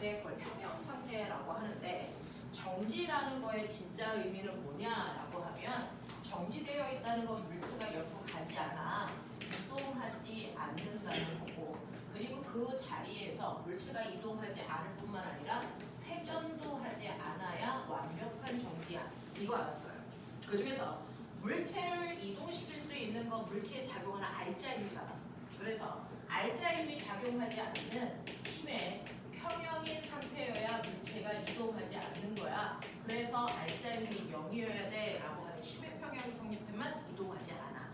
상태, 그걸 평형 상태라고 하는데 정지라는 거의 진짜 의미는 뭐냐라고 하면 정지되어 있다는 건 물체가 옆으로 가지 않아 이동하지 않는다는 거고 그리고 그 자리에서 물체가 이동하지 않을 뿐만 아니라 회전도 하지 않아야 완벽한 정지야. 이거 알았어요. 그 중에서 물체를 이동시킬 수 있는 건 물체에 작용하는 R자 힘이잖아. 그래서 R자 힘이 작용하지 않는 힘의 평형인 상태여야 물체가 이동하지 않는 거야. 그래서 R자 힘이 0이어야 돼 라고 하는 힘의 평형이 성립하면 이동하지 않아.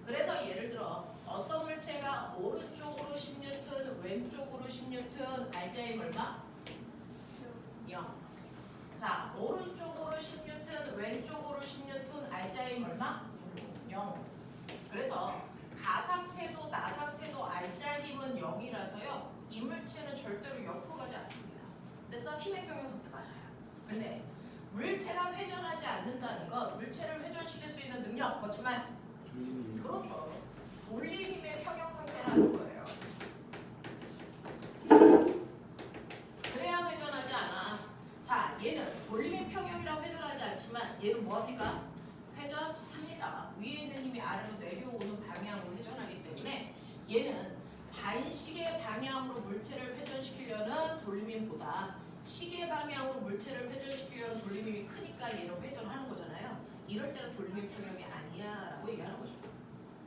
그래서 예를 들어 어떤 물체가 오른쪽으로 10N, 왼쪽으로 10N, R자 힘 얼마? 0. 자, 오른쪽으로 10N, 왼쪽으로 10N, R자 힘 얼마? 0. 그래서 가상태도 나상태도 R자 힘은 0이라서요. 이 물체는 절대로 옆으로 가지 않습니다. 그래서 힘의 평형 상태 맞아요. 근데 물체가 회전하지 않는다는 건 물체를 회전시킬 수 있는 능력, 그렇지만 그렇죠. 돌림 힘의 평형 상태라는 거예요. 그래야 회전하지 않아. 자, 얘는 돌림의 평형이라고 회전하지 않지만 얘는 뭐합니까? 회전합니다. 위에 있는 힘이 아래로 내려오는 방향으로 회전하기 때문에 얘는 반시계 방향으로 물체를 회전시키려는 돌림힘보다 시계 방향으로 물체를 회전시키려는 돌림힘이 크니까 얘는 회전하는 거잖아요. 이럴 때는 돌림힘 평형이 아니야 라고 얘기하는 거죠.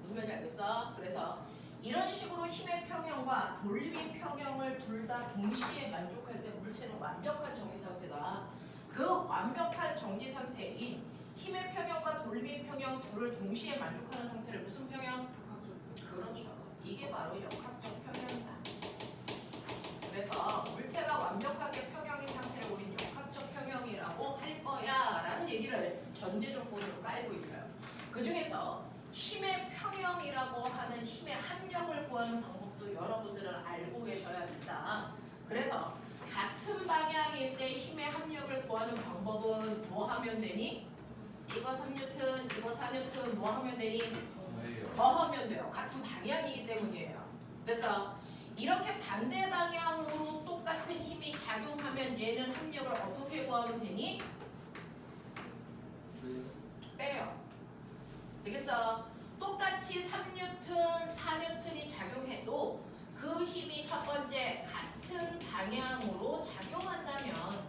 무슨 말인지 알겠어? 그래서 이런 식으로 힘의 평형과 돌림힘 평형을 둘 다 동시에 만족할 때 물체는 완벽한 정지 상태다. 그 완벽한 정지 상태인 힘의 평형과 돌림힘 평형 둘을 동시에 만족하는 상태를 무슨 평형? 그렇죠. 이게 바로 역학적 평형이다. 그래서 물체가 완벽하게 평형인 상태를 우린 역학적 평형이라고 할 거야 라는 얘기를 전제 조건으로 깔고 있어요. 그 중에서 힘의 평형이라고 하는 힘의 합력을 구하는 방법도 여러분들은 알고 계셔야 된다. 그래서 같은 방향일 때 힘의 합력을 구하는 방법은 뭐 하면 되니? 이거 3N, 이거 4N 뭐 하면 되니? 더 하면 돼요. 같은 방향이기 때문이에요. 그래서 이렇게 반대 방향으로 똑같은 힘이 작용하면 얘는 합력을 어떻게 구하면 되니? 빼요. 되겠어? 똑같이 3N, 4N이 작용해도 그 힘이 첫 번째 같은 방향으로 작용한다면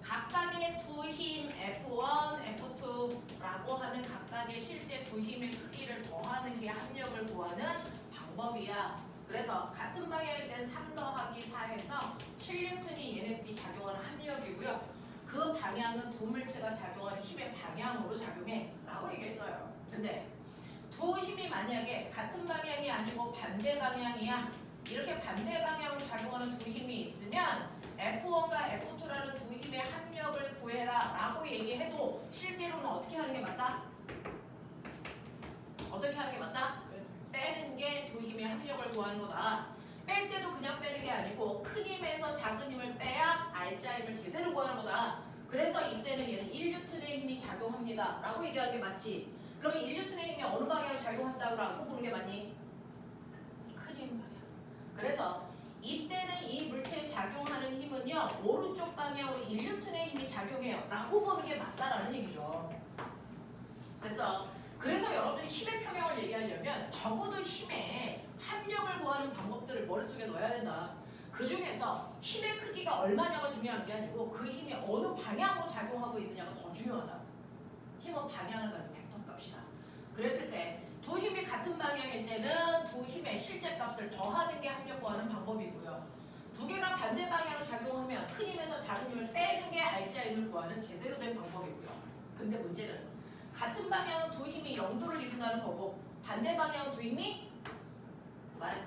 각각의 두 힘 F1, F2라고 하는 각각의 실제 두 힘의 크기를 더하는 게 합력을 구하는 방법이야. 그래서 같은 방향일 땐 3 더하기 4에서 7N이 얘네들이 작용하는 합력이고요. 그 방향은 두 물체가 작용하는 힘의 방향으로 작용해 라고 얘기했어요. 근데 두 힘이 만약에 같은 방향이 아니고 반대 방향이야. 이렇게 반대 방향으로 작용하는 두 힘이 있으면 F1과 F2라는 두 힘의 합력을 구해라 라고 얘기해도 실제로는 어떻게 하는 게 맞다? 어떻게 하는 게 맞다? 빼는 게 두 힘의 합력을 구하는 거다. 뺄 때도 그냥 빼는 게 아니고 큰 힘에서 작은 힘을 빼야 R자 힘을 제대로 구하는 거다. 그래서 이때는 얘는 1N의 힘이 작용합니다 라고 얘기하는 게 맞지. 그럼 1N의 힘이 어느 방향으로 작용한다고 보는 게 맞니? 큰 힘 방향. 그래서 이때는 이 물체에 작용하는 힘은요 오른쪽 방향으로 1N의 힘이 작용해요 라고 보는 게 맞다라는 얘기죠. 그래서 여러분들이 힘의 평형을 얘기하려면 적어도 힘의 합력을 구하는 방법들을 머릿속에 넣어야 된다. 그 중에서 힘의 크기가 얼마냐가 중요한 게 아니고 그 힘이 어느 방향으로 작용하고 있느냐가 더 중요하다. 힘은 방향을 가진 벡터 값이다. 그랬을 때 두 힘이 같은 방향일 때는 두 힘의 실제 값을 더하는 게 합력 구하는 방법이고요. 두 개가 반대 방향으로 작용하면 큰 힘에서 작은 힘을 빼는 게 R자 힘을 구하는 제대로 된 방법이고요. 근데 문제는 같은 방향은 두 힘이 0도를 이룬다는 거고 반대 방향은 두 힘이 말해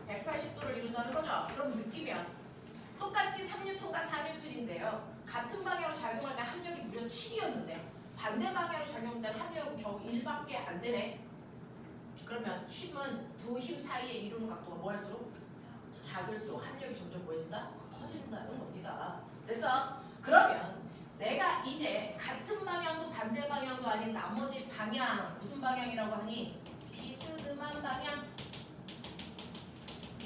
180도를 이룬다는 거죠. 그럼 느끼면 똑같이 3N과 4N인데요. 같은 방향으로 작용할 때 합력이 무려 7이었는데 반대 방향으로 작용할 때는 합력은 겨우 1밖에 안 되네. 그러면 힘은 두 힘 사이에 이루는 각도가 뭐 할수록? 작을수록 합력이 점점 뭐해진다? 커진다는 겁니다. 됐어? 그러면 내가 이제 같은 방향도 반대 방향도 아닌 나머지 방향 무슨 방향이라고 하니? 비스듬한 방향.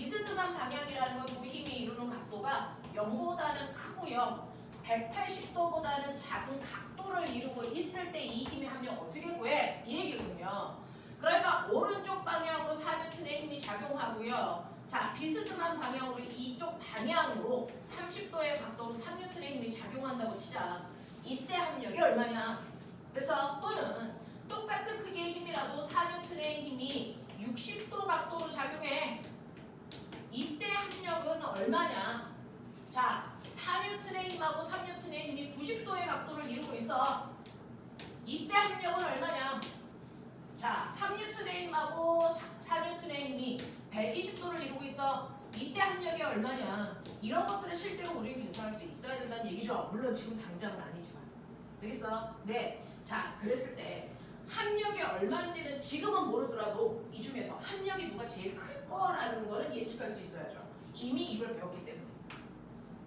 비스듬한 방향이라는 건 두 힘이 이루는 각도가 0보다는 크고요. 180도보다는 작은 각도를 이루고 있을 때 이 힘의 합력 어떻게 구해? 이 얘기거든요. 그러니까 오른쪽 방향으로 4N의 힘이 작용하고요. 자, 비스듬한 방향으로 이쪽 방향으로 30도의 각도로 3N의 힘이 작용한다고 치자. 이때 합력이 얼마냐? 그래서 또는 똑같은 크기의 힘이라도 4N의 힘이 60도 각도로 작용해. 이때 합력은 얼마냐? 자, 4N의 힘하고 3N의 힘이 90도의 각도를 이루고 있어. 이때 합력은 얼마냐? 자, 3N의 힘하고 4N의 힘이 120도를 이루고 있어. 이때 합력이 얼마냐? 이런 것들을 실제로 우리는 계산할 수 있어야 된다는 얘기죠. 물론 지금 당장은 아니지만. 되겠어? 네. 자, 그랬을 때 합력이 얼마인지는 지금은 모르더라도 이 중에서 합력이 누가 제일 클 거라는 거는 예측할 수 있어야죠. 이미 이걸 배웠기 때문에.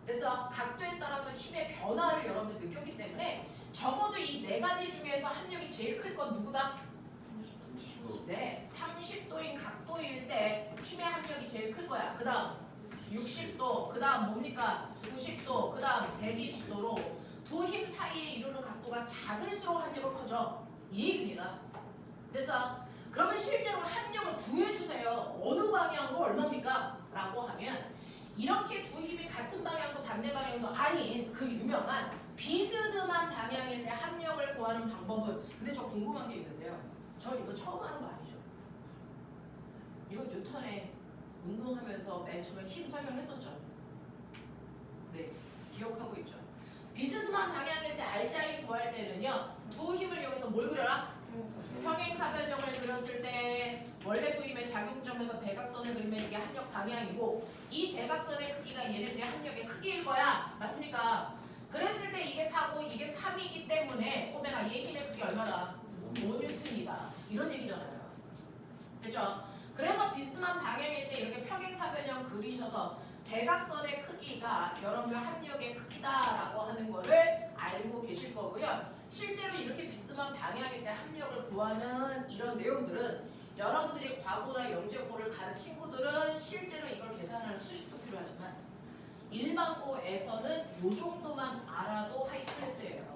그래서 각도에 따라서 힘의 변화를 여러분들 느꼈기 때문에 적어도 이 네 가지 중에서 합력이 제일 클 건 누구다? 네, 30도인 각도일 때 힘의 합력이 제일 클 거야. 그 다음 60도, 그 다음 뭡니까? 90도, 그 다음 120도로 두 힘 사이에 이루는 각도가 작을수록 합력은 커져. 이 얘기입니다. 그래서 그러면 실제로 합력을 구해주세요. 어느 방향으로 얼마입니까? 라고 하면 이렇게 두 힘이 같은 방향도 반대 방향도 아닌 그 유명한 비스듬한 방향일 때 합력을 구하는 방법은, 근데 저 궁금한 게 있는데요. 저 이거 처음 하는 거 아니죠? 이거 뉴턴의 운동하면서 맨 처음에 힘 설명했었죠? 네, 기억하고 있죠? 비스듬한 방향일 때 알짜이 구할 때는요, 두 힘을 이용해서 뭘 그려라? 평행사변형을 그렸을 때 원래 두 힘의 작용점에서 대각선을 그리면 이게 합력 방향이고, 이 대각선의 크기가 얘네들의 합력의 크기일 거야. 맞습니까? 그랬을 때 이게 4고 이게 3이기 때문에 꼬맹아 얘 힘의 크기 얼마다? 5N이다. 이런 얘기잖아요. 됐죠? 그래서 비스듬한 방향일 때 이렇게 평행사변형 그리셔서 대각선의 크기가 여러분들 합력의 크기다라고 하는 거를 알고 계실 거고요. 실제로 이렇게 비스듬한 방향일 때 합력을 구하는 이런 내용들은 여러분들이 과거나 영재고를 가는 친구들은 실제로 이걸 계산하는 수식도 필요하지만 일반고에서는 이 정도만 알아도 하이 클래스예요.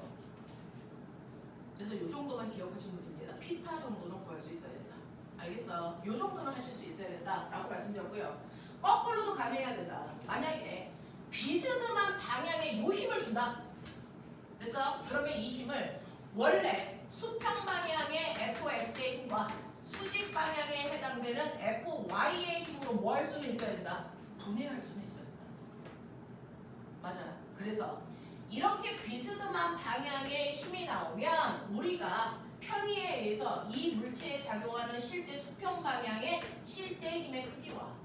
그래서 이 정도만 기억하시면 됩니다. 피타 정도는 구할 수 있어야 된다. 알겠어? 이 정도는 하실 수 있어야 된다라고 말씀드렸고요. 거꾸로도 가능해야 된다. 만약에 비스듬한 방향에 이 힘을 준다. 그래서 그러면 이 힘을 원래 수평 방향의 FX의 힘과 수직 방향에 해당되는 FY의 힘으로 뭐 할 수는 있어야 된다. 분해할 수는 있어야 된다. 맞아. 그래서 이렇게 비스듬한 방향의 힘이 나오면 우리가 편의에 의해서 이 물체에 작용하는 실제 수평 방향의 실제 힘의 크기와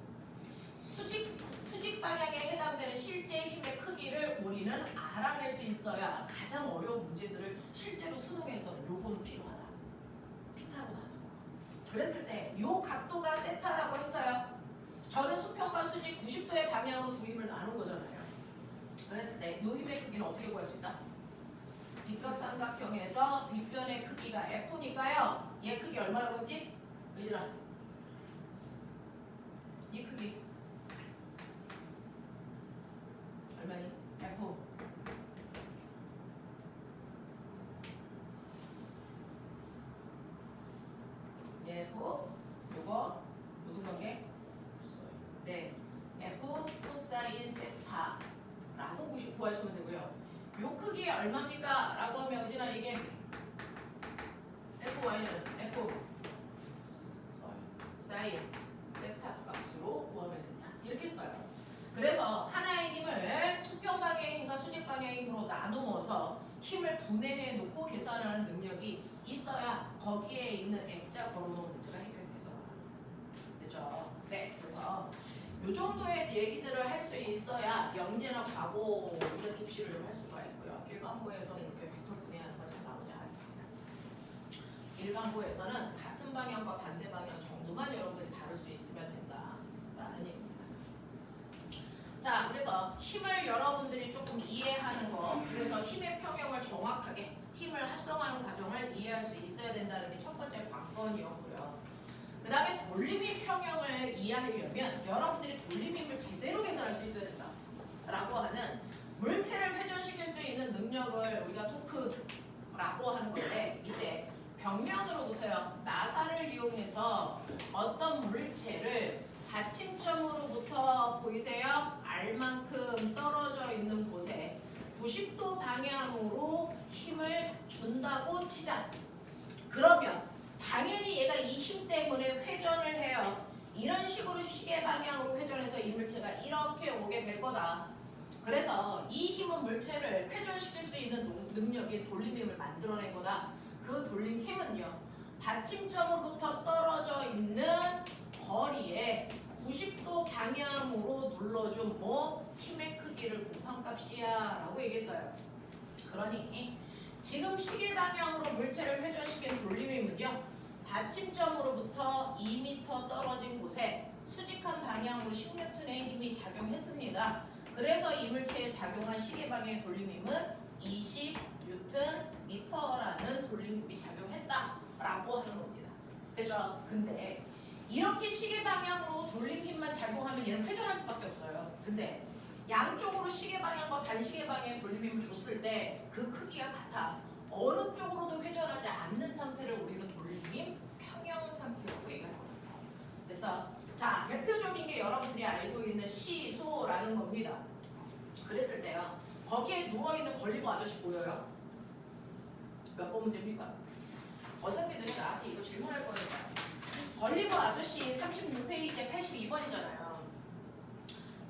수직 방향에 해당되는 실제 힘의 크기를 우리는 알아낼 수 있어야 가장 어려운 문제들을 실제로 수능에서는 요거는 필요하다. 피타로 나누는 거. 그랬을 때 요 각도가 세타라고 했어요. 저는 수평과 수직 90도의 방향으로 두 힘을 나눈 거잖아요. 그랬을 때 요 힘의 크기는 어떻게 구할 수 있다? 직각삼각형에서 빗변의 크기가 F니까요. 얘 크기 얼마라고 했지? 그지라? 이 크기 얼마니? F F 요거 무슨 관계? 네, F 코사인 세타라고 구하시면 되고요. 요 크기 얼마입니까? 라고 하면 그지나 이게 FY는 F 사인 세타 값으로 구하면 된다. 이렇게 써요. 그래서 하나의 힘을 수평 방향의 힘과 수직 방향의 힘으로 나누어서 힘을 분해해 놓고 계산하는 능력이 있어야 거기에 있는 액자 걸어놓은 문제가 해결되더라. 됐죠? 네. 그래서 이 정도의 얘기들을 할 수 있어야 영재나 과거 이런 입시를 할 수가 있고요. 일반고에서는 이렇게 벡터 분해하는 거 잘 나오지 않습니다. 일반고에서는 같은 방향과 반대 방향 정도만 여러분들이 다룰 수 있으면 된다라는 얘기입니다. 자, 그래서 힘을 여러분들이 조금 이해하는 거, 그래서 힘의 평형을 정확하게 힘을 합성하는 과정을 이해할 수 있어야 된다는 게 첫 번째 관건이었고요. 그 다음에 돌림의 평형을 이해하려면 여러분들이 돌림 힘을 제대로 계산할 수 있어야 된다 라고 하는 물체를 회전시킬 수 있는 능력을 우리가 토크라고 하는 건데, 이때 벽면으로부터요 나사를 이용해서 어떤 물체를 받침점으로부터 보이세요? R만큼 떨어져 있는 곳에 90도 방향으로 힘을 준다고 치자. 그러면 당연히 얘가 이 힘 때문에 회전을 해요. 이런 식으로 시계 방향으로 회전해서 이 물체가 이렇게 오게 될 거다. 그래서 이 힘은 물체를 회전시킬 수 있는 능력이 돌림 힘을 만들어낸 거다. 그 돌림 힘은요, 받침점으로부터 떨어져 있는 거리에 90도 방향으로 눌러준 힘의 크기를 곱한 값이야 라고 얘기했어요. 그러니 지금 시계 방향으로 물체를 회전시킨 돌림힘은요, 받침점으로부터 2m 떨어진 곳에 수직한 방향으로 10N의 힘이 작용했습니다. 그래서 이 물체에 작용한 시계 방향의 돌림힘은 20Nm라는 돌림힘이 작용했다라고 하는 겁니다. 그죠? 근데 이렇게 시계 방향으로 돌림힘만 작용하면 얘는 회전할 수밖에 없어요. 근데 양쪽으로 시계 방향과 반시계 방향의 돌림힘을 줬을 때 그 크기가 같아. 어느 쪽으로도 회전하지 않는 상태를 우리는 돌림힘 평형 상태라고 얘기합니다. 그래서 자, 대표적인 게 여러분들이 알고 있는 시소라는 겁니다. 그랬을 때요, 거기에 누워있는 걸리버 아저씨 보여요? 몇 번 문제입니까? 어차피 너희 나한테 이거 질문할 거니까. 걸리버 아저씨 36페이지에 82번이잖아요.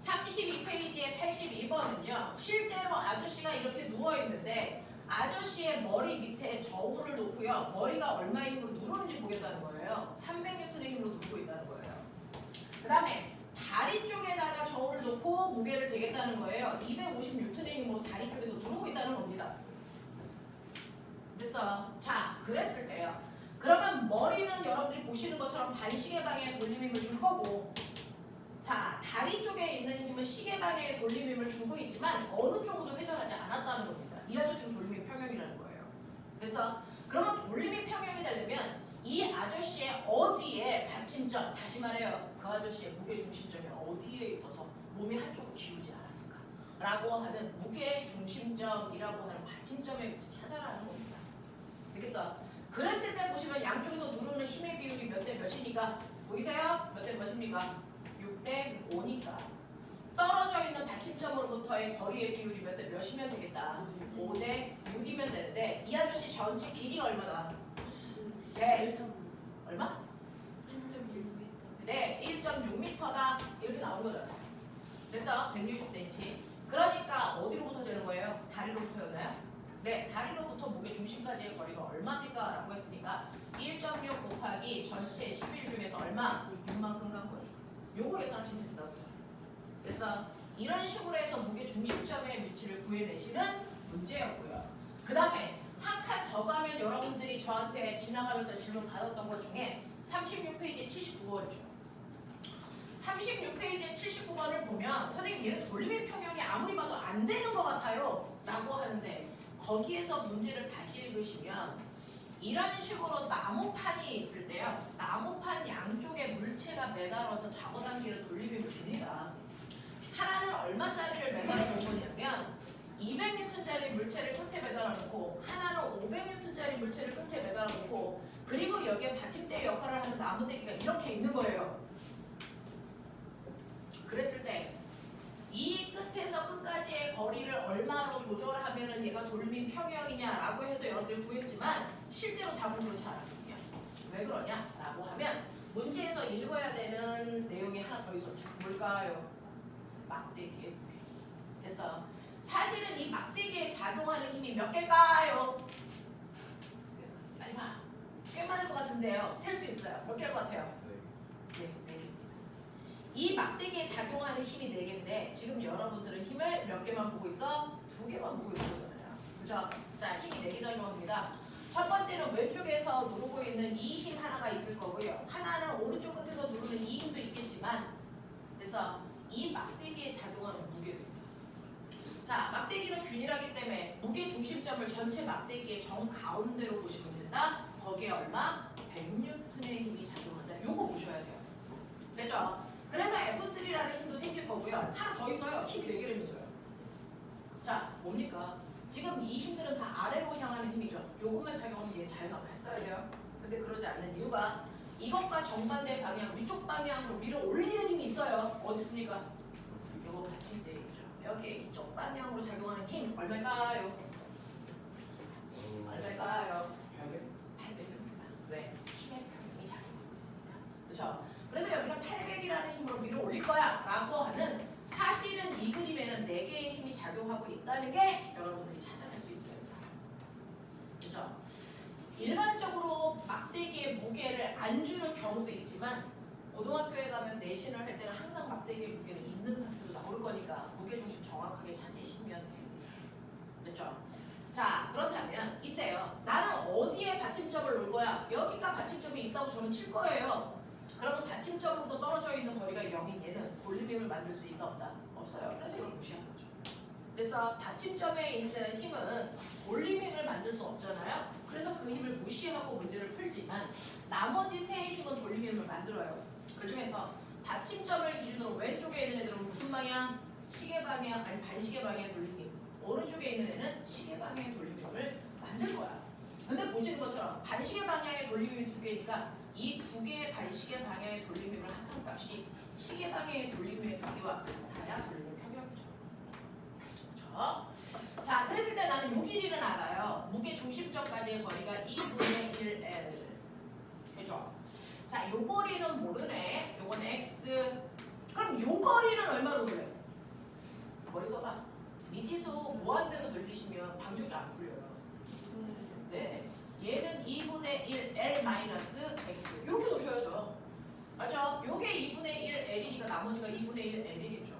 32페이지에 82번은요. 실제로 아저씨가 이렇게 누워있는데 아저씨의 머리 밑에 저울을 놓고요. 머리가 얼마의 힘으로 누르는지 보겠다는 거예요. 300N의 힘으로 누르고 있다는 거예요. 그 다음에 다리 쪽에다가 저울을 놓고 무게를 재겠다는 거예요. 250N의 힘으로 다리 쪽에서 누르고 있다는 겁니다. 됐어. 자, 그랬을 때요. 그러면 머리는 여러분들이 보시는 것처럼 반시계 방향의 돌림힘을 줄 거고, 자, 다리 쪽에 있는 힘은 시계 방향의 돌림힘을 주고 있지만 어느 쪽으로도 회전하지 않았다는 겁니다. 이 아저씨는 돌림힘 평형이라는 거예요. 그래서 그러면 돌림힘 평형이 되려면 이 아저씨의 어디에 받침점, 다시 말해요, 그 아저씨의 무게 중심점이 어디에 있어서 몸이 한쪽으로 기울지 않았을까 라고 하는 무게 중심점이라고 하는 받침점의 위치 찾아라는 겁니다. 되겠어? 그랬을 때 보시면 양쪽에서 누르는 힘의 비율이 몇 대 몇이니까 보이세요? 몇 대 몇입니까? 6대 5니까 떨어져 있는 받침점으로부터의 거리의 비율이 몇 대 몇이면 되겠다. 5대 6이면 되는데 이 아저씨 전체 길이가 얼마다? 네. 얼마? 1.6m. 네, 1.6m다. 이렇게 나온 거잖아요. 그래서 160cm. 그러니까 어디로부터 재는 거예요? 다리로부터였나요? 네, 다리로부터 무게 중심까지의 거리가 얼마입니까? 라고 했으니까 1.6 곱하기 전체 11 중에서 얼마? 6만큼 간 거예요. 요거 계산하시면 된다고. 그래서 이런 식으로 해서 무게 중심점의 위치를 구해내시는 문제였고요. 그 다음에 한 칸 더 가면 여러분들이 저한테 지나가면서 질문 받았던 것 중에 36페이지 79번이죠. 36페이지 79번을 보면 선생님 얘는 돌림의 평형이 아무리 봐도 안 되는 것 같아요 라고 하는데, 거기에서 문제를 다시 읽으시면 이런 식으로 나무판이 있을 때요, 나무판 양쪽에 물체가 매달아서 잡아당기는 돌림힘을 줍니다. 하나는 얼마짜리를 매달아 놓은 거냐면 200N짜리 물체를 끝에 매달아 놓고, 하나는 500N짜리 물체를 끝에 매달아 놓고, 그리고 여기에 받침대 역할을 하는 나무대기가 이렇게 있는 거예요. 그랬을 때 이 끝에서 끝까지의 거리를 얼마로 조절하면 얘가 돌림 평형이냐라고 해서 여러분들이 구했지만 실제로 답은 그렇지 않았거든요. 왜 그러냐라고 하면 문제에서 읽어야 되는 내용이 하나 더 있었죠. 뭘까요? 막대기의 무게. 됐어. 사실은 이 막대기에 작용하는 힘이 몇 개일까요? 빨리 봐. 꽤 많을 것 같은데요. 셀 수 있어요. 몇 개일 것 같아요? 네, 4개입니다. 이 막대기에 작용하는 힘이 4개인데 지금 여러분들은 힘을 몇 개만 보고 있어? 2개만 보고 있거든요. 그죠? 자, 힘이 4개 작용합니다. 첫 번째는 왼쪽에서 누르고 있는 이 힘 하나가 있을 거고요. 하나는 오른쪽 끝에서 누르는 이 힘도 있겠지만, 그래서 이 막대기에 작용하는 무게입니다. 자, 막대기는 균일하기 때문에 무게 중심점을 전체 막대기의 정 가운데로 보시면 된다. 거기에 얼마? 100N의 힘이 작용한다. 요거 자, 뭡니까? 지금 이 힘들은 다 아래로 향하는 힘이죠. 요것만 작용하면 얘 자유낙하에 써야 돼요. 근데 그러지 않는 이유가 이것과 정반대 방향, 위쪽 방향으로 밀어 올리는 힘이 있어요. 어디 있습니까? 요거 받침대 있죠. 여기에 이쪽 방향으로 작용하는 힘 얼마일까요? 얼마일까요? 800입니다. 왜? 힘의 평형이 작용하고 있습니다. 그렇죠? 그래서 여기는 800이라는 힘으로 밀어 올릴 거야 라고 하는 사실은 이 그림에는 4개의 힘이 작용하고 있다는 게 여러분들이 찾아낼 수 있어요. 그렇죠? 일반적으로 막대기의 무게를 안 주는 경우도 있지만 고등학교에 가면 내신을 할 때는 항상 막대기의 무게는 있는 상태로 나올 거니까 무게중심 정확하게 찾으시면 됩니다. 됐죠? 자, 그렇다면 이때요. 나는 어디에 받침점을 놓을 거야? 여기가 받침점이 있다고 저는 칠 거예요. 그러면 받침점으로부터 떨어져 있는 거리가 0인 얘는 볼륨을 만들 수 있다 없다? 없어요. 그래서 이걸 무시하는 거죠. 그래서 받침점에 있는 힘은 볼륨을 만들 수 없잖아요. 그래서 그 힘을 무시하고 문제를 풀지만 나머지 세 힘은 돌림힘을 만들어요. 그 중에서 받침점을 기준으로 왼쪽에 있는 애들은 무슨 방향? 시계 방향, 아니 반시계 방향의 돌림힘. 오른쪽에 있는 애는 시계 방향의 돌림힘을 만들 거야. 근데 보시는 것처럼 반시계 방향의 돌림힘이 2개니까 이 2개의 반시계 방향의 돌림힘을 합한 값이 시계 방향의 돌림힘의 크기와 같아야 돌림힘 평형이죠. 그렇죠? 자, 그랬을 때 나는 요 길이는 알아요. 무게 중심점까지의 거리가 2분의 1L. 그죠? 자, 요 거리는 모르네. 요건 X. 그럼 요 거리는 얼마로 돌래? 머리 써봐. 미지수 무한대로 늘리시면 방정이 안 풀려요. 네. 얘는 2분의 1L 마이너스 X. 이렇게 놓으셔야죠. 맞죠? 요게 2분의 1L이니까 나머지가 2분의 1L이겠죠.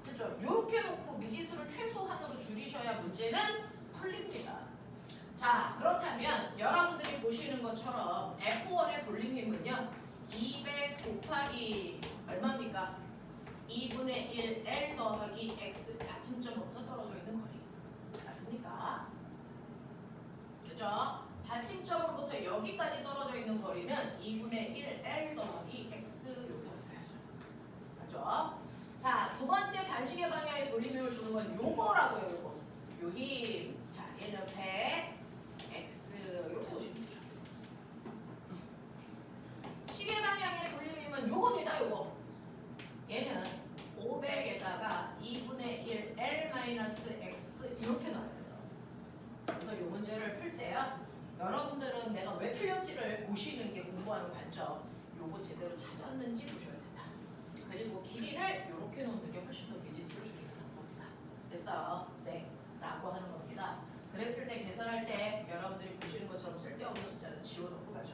그죠? 요렇게 놓고 미지수를 최소한으로 줄이셔야 문제는 풀립니다. 자, 그렇다면 여러분들이 보시는 것처럼 F1의 돌림힘은요 200 곱하기 얼마입니까? 2분의 1 L 더하기 X 받침점부터 떨어져 있는 거리 맞습니까? 그죠? 받침점으로부터 여기까지 떨어져 있는 거리는 2분의 1 L 더하기 X 이렇게 써야죠. 맞죠? 자, 두 번째 반시계 방향의 돌림힘을 주는 건 요거라고요. 요거. 요 힘. 자, 얘는 100 X 이렇게 보시면 되죠. 시계 방향의 돌림힘은 요겁니다. 요거. 얘는 500에다가 2분의 1 L-X 이렇게 나와요. 그래서 요 문제를 풀 때요. 여러분들은 내가 왜 틀렸지를 보시는 게 공부하는 관점. 요거 제대로 찾았는지 보셔야 된다. 그리고 길이를 이렇게 놓는 게 훨씬 더 미지수를 줄이는 방법이다. 됐어요? 네. 라고 하는 겁니다. 그랬을 때 계산할 때 여러분들이 보시는 것처럼 쓸데없는 숫자는 지워놓고 가죠.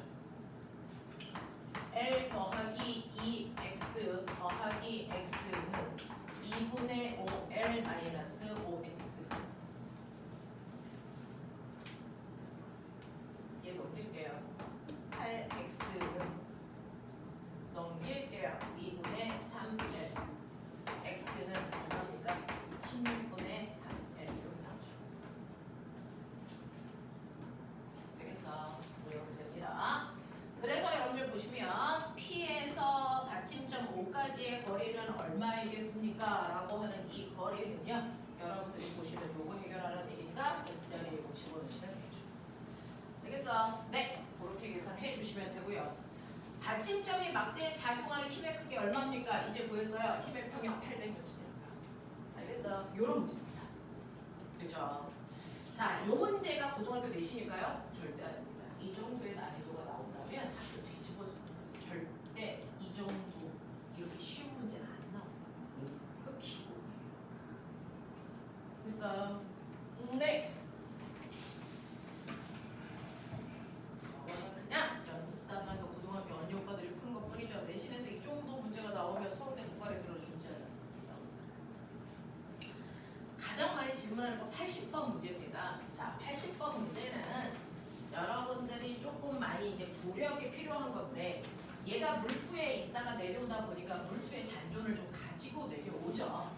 L 더하기 2X 더하기 X는 2분의 5L 마이너스 5X. 얘 넘길게요. 8X는 넘길게요. 2분의 3L. X는 얼마입니까? 16분의 3L. 이렇게 나오죠. 그래서 이렇게 됩니다. 그래서 여러분들 보시면 P에서 받침점 O까지의 거리는 얼마이겠습니까? 라고 하는 이 거리는요. 여러분들이 보시면 요거 해결하는 얘기니까 X자리에 요거 집어넣으시면 되죠. 되겠어? 네. 그렇게 계산해 주시면 되고요. 받침점이 막대에 작용하는 힘의 크기 얼마입니까? 이제 구했어요. 힘의 평형 800N입니다. 알겠어? 요런 문제입니다. 그죠? 자, 요 문제가 고등학교 내신일까요? 절대 아닙니다. 이 정도의 난이도가 나온다면 학교 뒤집어져. 절대 이 정도 이렇게 쉬운 문제는 안 나옵니다. 그 기본이에요. 됐어요? 네. 그냥 연습 삼아서 고등학교 언니 오빠들이 푸는 것 뿐이죠. 내신에서 이 정도 문제가 나오면 서울대 문과에 들어주지 않습니다. 가장 많이 질문하는 거 80번 문제입니다. 자, 80번 문제는 여러분들이 조금 많이 이제 구력이 필요한 건데 얘가 물투에 있다가 내려오다 보니까 물투의 잔존을 좀 가지고 내려오죠.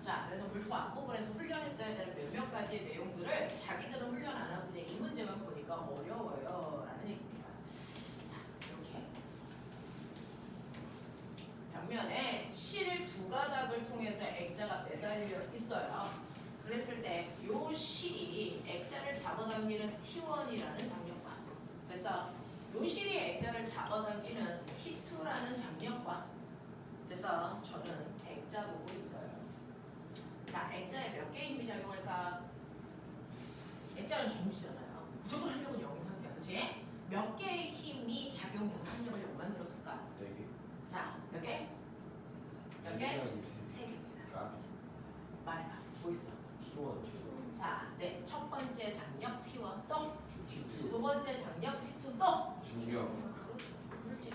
자, 그래서 물투 앞부분에서 훈련했어야 되는 몇몇 가지의 내용들을 자기들은 훈련 안 하고 그냥 이 문제만 보니까 어려워요 라는 얘기입니다. 자, 이렇게 벽면에 실 2가닥을 통해서 액자가 매달려 있어요. 그랬을 때 요 실이 액자를 잡아당기는 T1이라는 장력과 그래서 요 실이 액자를 잡아당기는 T2라는 장력과 그래서 저는 액자 보고 있어요. 자, 액자에 몇 개의 힘이 작용할까? 액자는 정지잖아요. 무조건 합력은 0인 상태야. 그치? 몇 개의 힘이 작용해서 합력을 0 만들었을까? 네 개. 자, 몇 개? 몇 개? 3개입니다. 말해봐. 뭐 있어? T1. 자, 네. 첫 번째 장력 T1 또 T2. 두 번째 장력 T2 또 중력. 그렇지.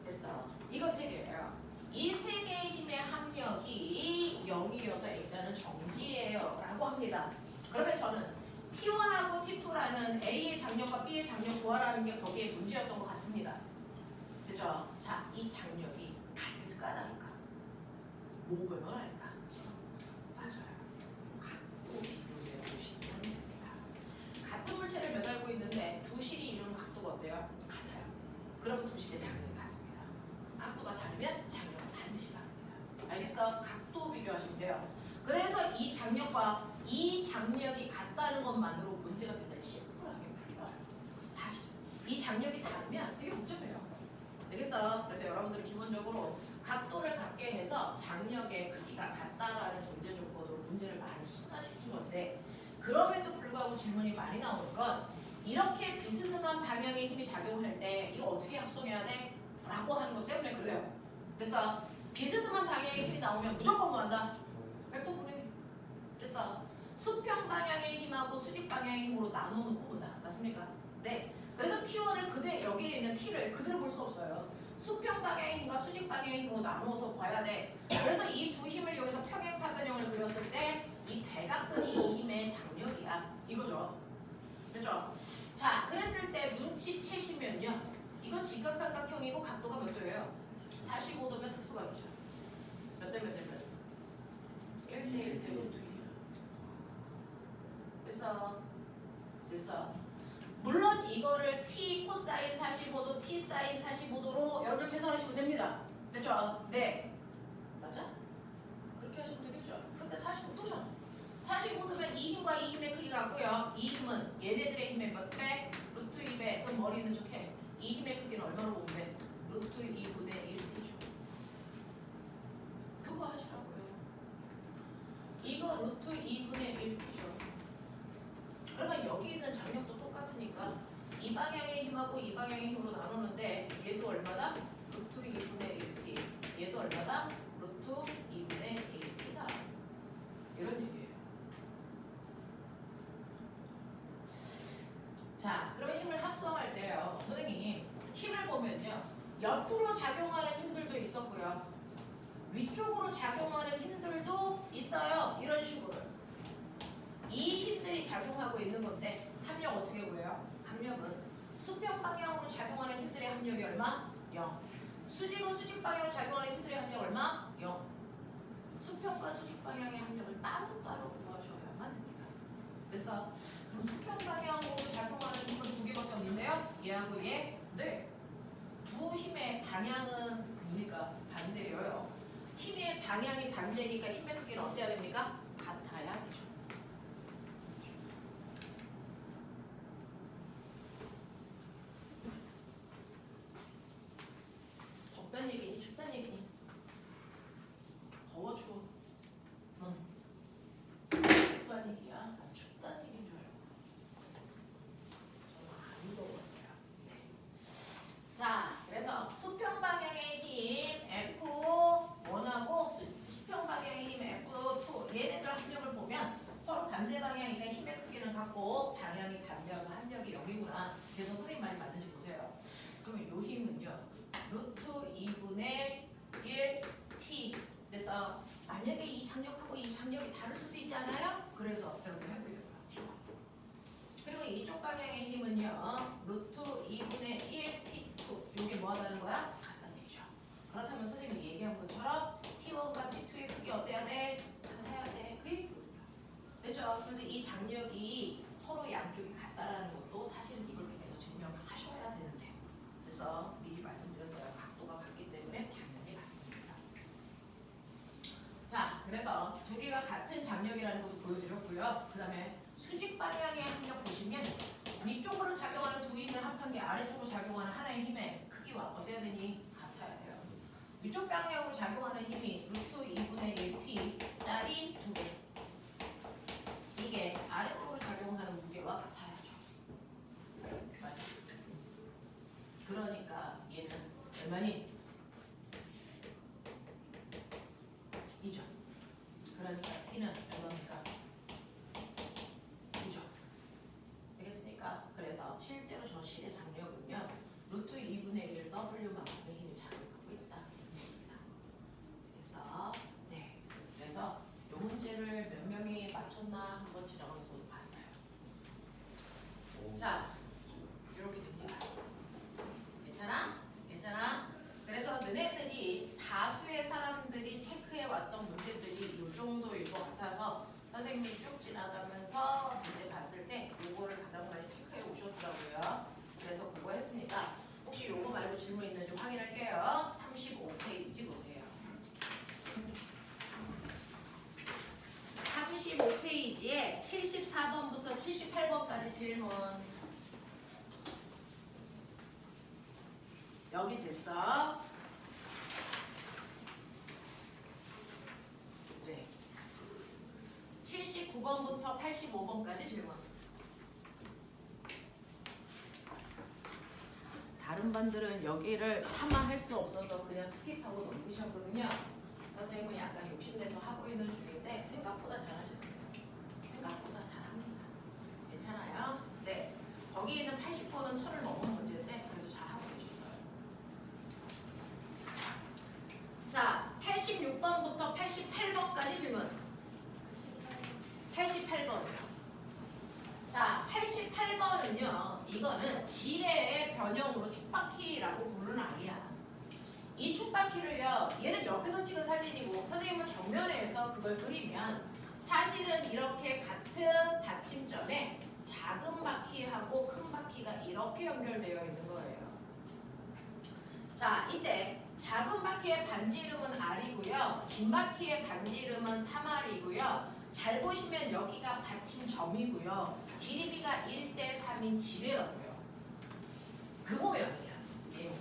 됐어. 이거 3개예요. 이 3개의 힘의 합력이 0이어서 액자는 정지예요 라고 합니다. 그러면 저는 T1하고 T2라는 A의 장력과 B의 장력 구하라는 게 거기에 문제였던 것 같습니다. 그죠? 자, 이 장력이 같을까 다를까? 모범을 할까? 맞아요. 각도 비교되어 보시면 됩니다. 같은 물체를 매달고 있는데 두 실이 이루는 각도가 어때요? 같아요. 그러면 두 실의 장력이 같습니다. 각도가 다르면 장력은 반드시 다릅니다. 알겠어? 각도 비교하시면 돼요. 그래서 이 장력과 이 장력이 같다는 것만으로 문제가 굉장히 심플하게 풀려요. 사실 이 장력이 다르면 되게 복잡해요. 알겠어? 그래서 여러분들은 기본적으로 각도를 같게 해서 장력의 크기가 같다라는 전제 조건으로 문제를 많이 순화시킨 건데 그럼에도 불구하고 질문이 많이 나오는 건 이렇게 비스듬한 방향의 힘이 작용할 때 이거 어떻게 합성해야 돼? 라고 하는 것 때문에 그래요. 그래서 비스듬한 방향의 힘이 나오면 무조건 뭐 한다? 백도분해. 그래서 수평 방향의 힘하고 수직 방향의 힘으로 나눠놓고 본다. 맞습니까? 네. 그래서 T1을 그대 여기에 있는 T를 그대로 볼 수 없어요. 수평 방향의 힘과 수직 방향의 힘으로 나누어서 봐야 돼. 그래서 이 두 힘을 여기서 평행사변형을 그렸을 때 이 대각선이 이 힘의 장력이야. 이거죠. 그죠? 자, 그랬을 때 눈치채시면요. 이건 직각삼각형이고 각도가 몇 도예요? 45도면 특수각이죠. 몇 대 몇 대 몇? 1대 1대 루트 1. 됐어. 물론 이거를 T 코사인 45도, T 사인 45도로 여러분들 계산하시면 됩니다. 됐죠? 네. 맞아? 그렇게 하시면 되겠죠? 근데 45도잖아. 45도면 이 힘과 이 힘의 크기가 같고요. 이 힘은 얘네들의 힘의 몇 배? 루트 2배. 그럼 머리 있는 척해. 이 힘의 크기는 얼마로 보면 돼? 루트 2분의 1t죠. 그거 하시라고요. 이거 루트 2분의 1t죠. 그러면 여기 있는 장력도 똑같으니까 이 방향의 힘하고 이 방향의 힘으로 나누는데 얘도 얼마다? 루트 2분의 1t. 얘도 얼마다? 루트 2분의 1t다. 이런 얘기예요. 자, 그러면 힘을 합성할 때요. 선생님, 힘을 보면요. 옆으로 작용하는 힘들도 있었고요. 위쪽으로 작용하는 힘들도 있어요. 이런 식으로. 이 힘들이 작용하고 있는 건데 합력 어떻게 구해요? 합력은 수평 방향으로 작용하는 힘들의 합력이 얼마? 0. 수직은 수직 방향으로 작용하는 힘들의 합력 얼마? 0. 수평과 수직 방향의 합력을 따로따로 구하셔야만 됩니다. 그래서 그럼 수평 방향으로 작용하는 힘은 두 개밖에 없는데요. 얘하고 얘. 네. 두 힘의 방향은 뭡니까? 반대예요. 힘의 방향이 반대니까 힘의 크기는 어때야 됩니까? 같아야 되죠. 덥단 얘기니 춥단 얘기니? 더워 추워? 응. 춥단 얘기야? 난 춥단 얘기인 줄 알고. 저는 안 더웠어요. 네. 자, 그래서 수평 방향의 힘 F1하고 수평 방향의 힘 F2 얘네들 합력을 보면 서로 반대 방향이니까 힘의 크기는 같고 방향이 반대여서 합력이 0이구나. 그래서 선생님 말이 맞는지 보세요. 그러면 이 힘은요. 루트 2분의 1t. 그래서 만약에 이 장력하고 이 장력이 다를 수도 있잖아요. 그래서 여러분 해보려고요. t1. 그리고 이쪽 방향의 힘은요. 루트 2분의 1t2. 이게 뭐 하다는 거야? 같다는 얘기죠. 그렇다면 선생님이 얘기한 것처럼 t1과 t2의 크기 어때야 돼? 같아야 돼. 그 얘기거든요. 됐죠? 그래서 이 장력이 서로 양쪽이 같다라는 것도 사실은 이걸 통해서 증명하셔야 되는데 그래서 미리 말씀드렸어요. 각도가 같기 때문에 당연히 같습니다. 자, 그래서 두 개가 작용하는 하나의 힘의 크기와 어때야 되니? 같아야 돼요. 위쪽 방향으로 작용하는 힘이 루트 2분의 1t 짜리 2배. 이게 아래쪽으로 작용하는 무게와 같아야죠. 맞아. 그러니까 얘는 얼마니? 2죠. 그러니까 t는 얼마입니까? 2죠. 되겠습니까? 그래서 실제로 저 실의 장력은요. 루트 2분의 1 W만큼의 힘이 작용하고 있다. 되겠어? 네. 그래서 이 문제를 몇 명이 맞췄나 한번 지나가면서 봤어요. 자, 이렇게 됩니다. 괜찮아? 괜찮아? 그래서 너네들이 다수의 사람들이 체크해 왔던 문제들이 이 정도일 것 같아서 선생님이 쭉 지나가면서 문제 봤을 때 요거를 가장 많이 체크해 오셨더라고요. 그래서 그거 했으니까 혹시 요거 말고 질문 있는지 확인할게요. 35페이지 보세요. 35페이지에 74번부터 78번까지 질문. 여기 됐어. 네. 79번부터 85번까지 질문. 다른 반들은 여기를 차마 할 수 없어서 그냥 스킵하고 넘기셨거든요. 선생님은 약간 욕심내서 하고 있는 중인데 생각보다 잘하시네요. 생각보다 잘합니다. 괜찮아요? 네. 거기 있는 80번은 선을 넘은 문제인데 그래도 잘하고 계셨어요. 자, 86번부터 88번까지 질문. 88번이요. 자, 88번은요. 이거는 지뢰의 변형으로 축바퀴라고 부르는 아이야. 이 축바퀴를요. 얘는 옆에서 찍은 사진이고 선생님은 정면에서 그걸 그리면 사실은 이렇게 같은 받침점에 작은 바퀴하고 큰 바퀴가 이렇게 연결되어 있는 거예요. 자, 이때 작은 바퀴의 반지 이름은 R이고요. 긴 바퀴의 반지 이름은 3R이고요. 잘 보시면 여기가 받침점이고요. 길이비가 1대3인 지뢰라고요. 그 모양이야. 예.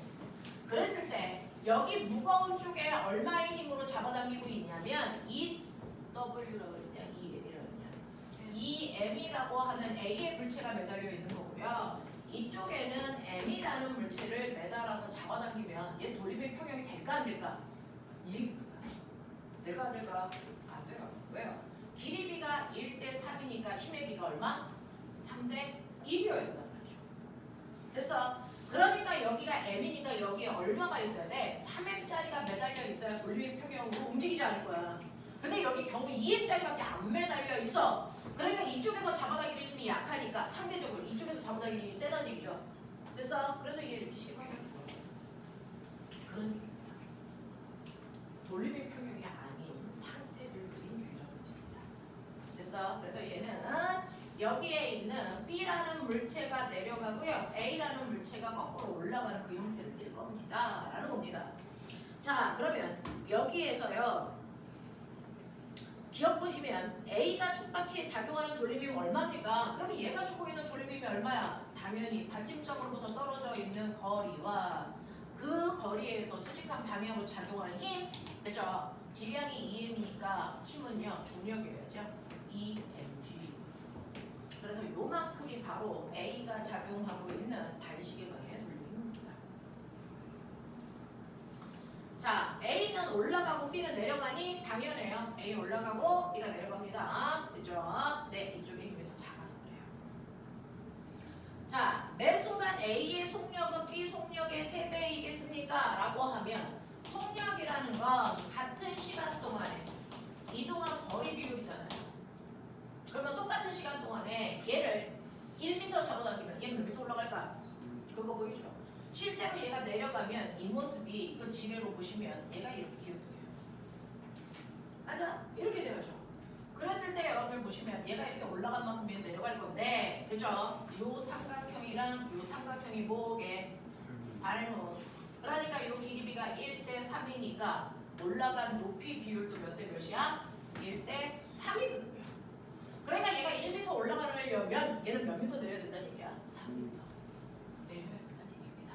그랬을 때 여기 무거운 쪽에 얼마의 힘으로 잡아당기고 있냐면 EW라고 그랬냐? EM이라고 그랬냐? EM이라고 하는 A의 물체가 매달려 있는 거고요. 이쪽에는 M이라는 물체를 매달아서 잡아당기면 얘 돌림의 평형이 될까 안 될까? 될까 안 될까? 안 돼요. 왜요? 길이비가 1대3이니까 힘의 비가 얼마? 3대1이어야 된단 말이죠. 됐어? 그러니까 여기가 M이니까 여기에 얼마가 있어야 돼? 3M짜리가 매달려 있어야 돌림의 평형으로 움직이지 않을 거야. 근데 여기 겨우 2M짜리밖에 안 매달려 있어. 그러니까 이쪽에서 잡아당기는 힘이 약하니까 상대적으로 이쪽에서 잡아당기는 힘이 세다는 얘기죠. 됐어? 그래서 얘 이렇게 시계방향 그런 얘기입니다. 돌림의 평형이 아닌 상대를 그린 유일한 문제입니다. 됐어? 그래서 얘는 여기에 있는 B라는 물체가 내려가고요. A라는 물체가 거꾸로 올라가는 그 형태를 띌 겁니다. 라는 겁니다. 자, 그러면 여기에서요. 기억 보시면 A가 축바퀴에 작용하는 돌림힘이 얼마입니까? 그러면 얘가 주고 있는 돌림힘이 얼마야? 당연히 받침점으로부터 떨어져 있는 거리와 그 거리에서 수직한 방향으로 작용하는 힘 됐죠? 질량이 2m이니까 힘은요. 중력이어야죠. 2mg. 그래서 요만큼이 바로 A가 작용하고 있는 반시계 방향의 돌림입니다. 자, A는 올라가고 B는 내려가니 당연해요. A 올라가고 B가 내려갑니다. 그죠? 네, 이쪽에 힘이 더 작아서 그래요. 자, 매 순간 A의 속력은 B 속력의 3배이겠습니까? 라고 하면 속력이라는 건 같은 시간 동안에 이동한 거리 비율이잖아요. 그러면 똑같은 시간 동안에 얘를 1m 잡아당기면 얘는 몇 미터 올라갈까? 그거 보이죠? 실제로 얘가 내려가면 이 모습이 이거 지뢰로 보시면 얘가 이렇게 기울어요. 맞아? 이렇게 되어죠. 그랬을 때 여러분들 보시면 얘가 이렇게 올라간 만큼 얘 내려갈 건데 그죠? 요 삼각형이랑 요 삼각형이 뭐게? 발목. 그러니까 요 길이비가 1대3이니까 올라간 높이 비율도 몇 대 몇이야? 1대3이거든요. 그러니까 얘가 1m 올라가려면 얘는 몇 미터 내려야 된다는 얘기야? 3m 내려야 된다는 얘기입니다.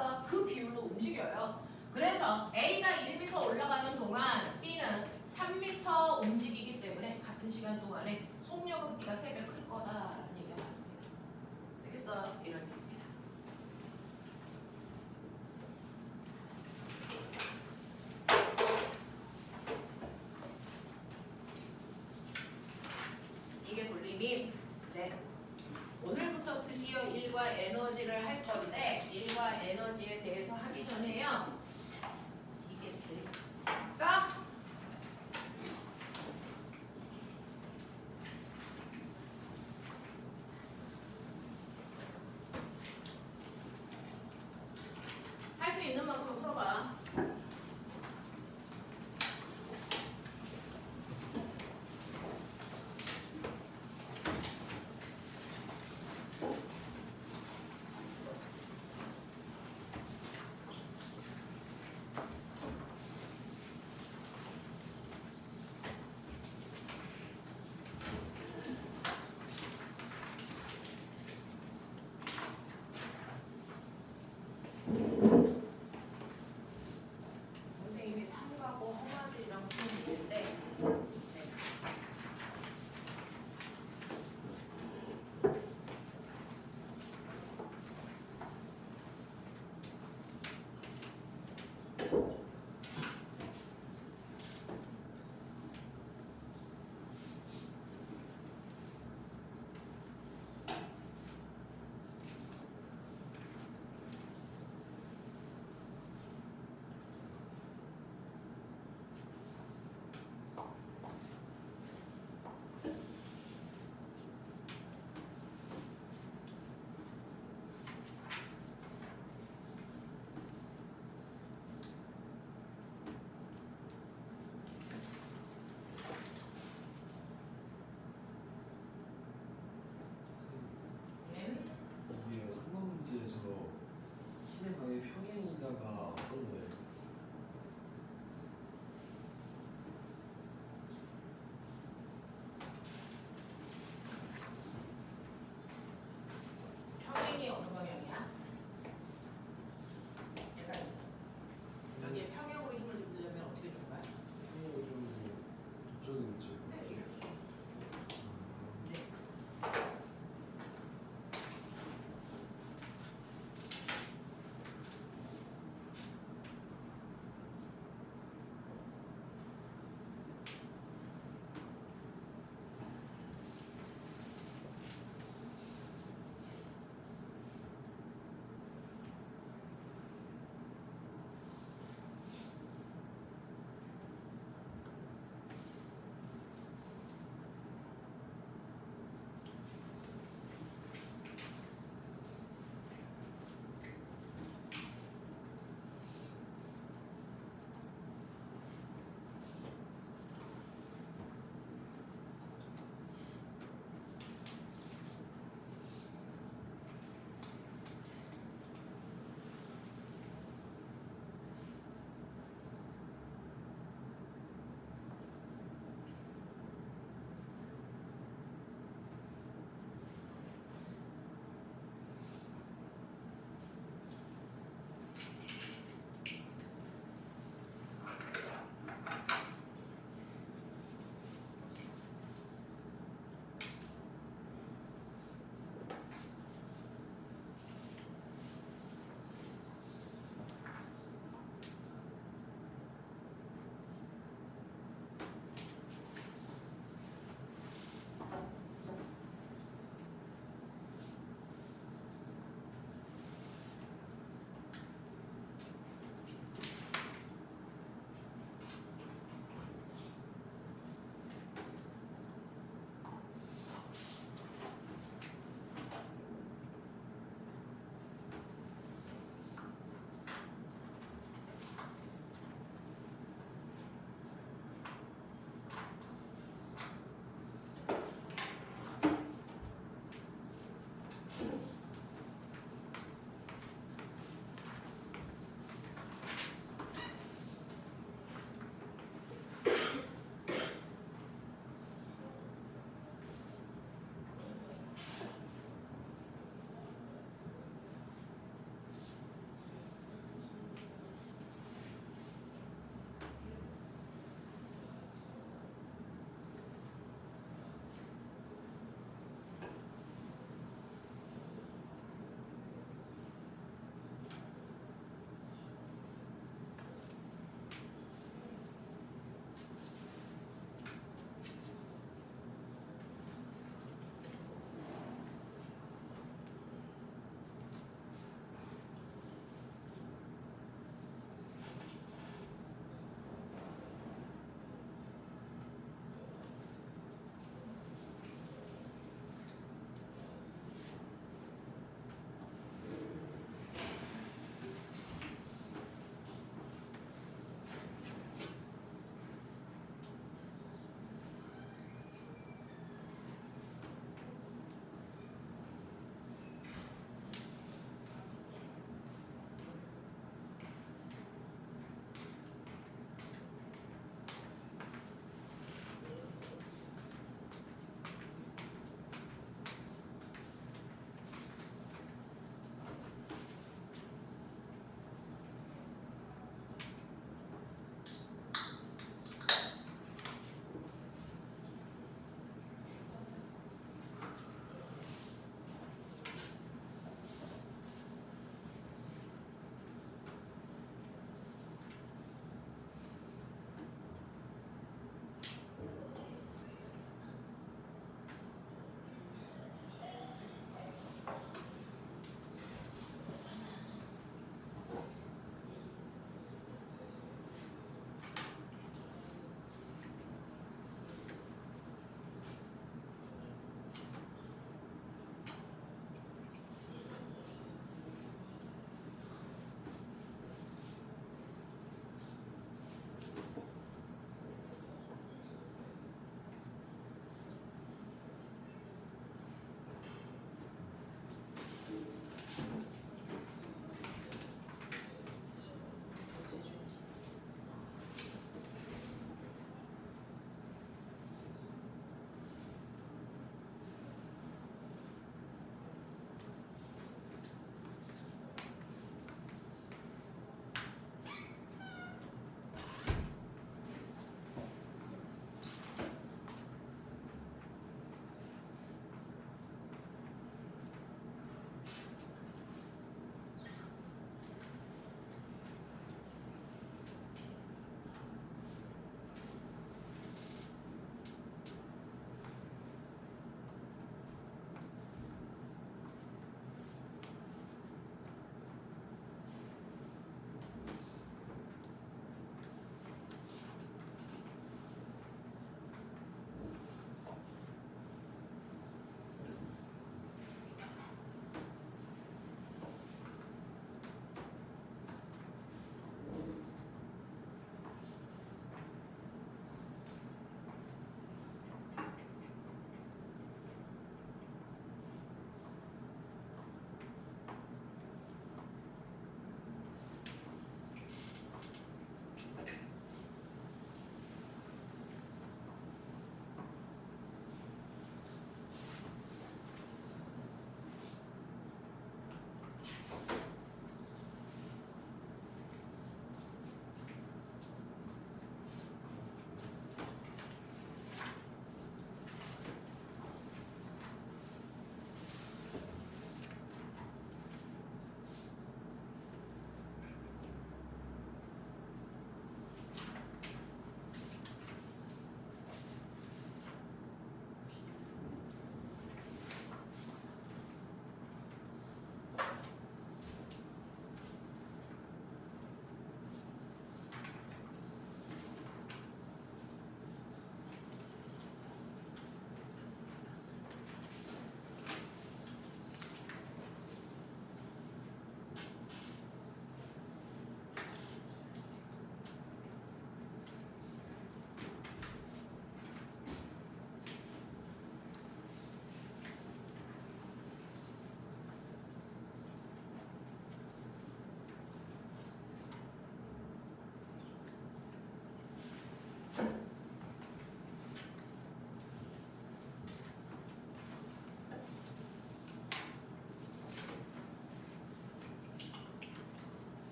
알겠어? 그 비율로 움직여요. 그래서 A가 1m 올라가는 동안 B는 3m 움직이기 때문에 같은 시간 동안에 속력은 B가 3배 클 거다라는 얘기가 맞습니다. 알겠어? 이런 얘기입니다. 이게 돌림이 네. 오늘부터 드디어 일과 에너지를 할 건데 일과 에너지에 대해서 하기 전에요. 이게 될까? 할 수 있는 만큼 풀어봐. 선생님이 삼가고 험화들이랑 푸는 문제인데 네.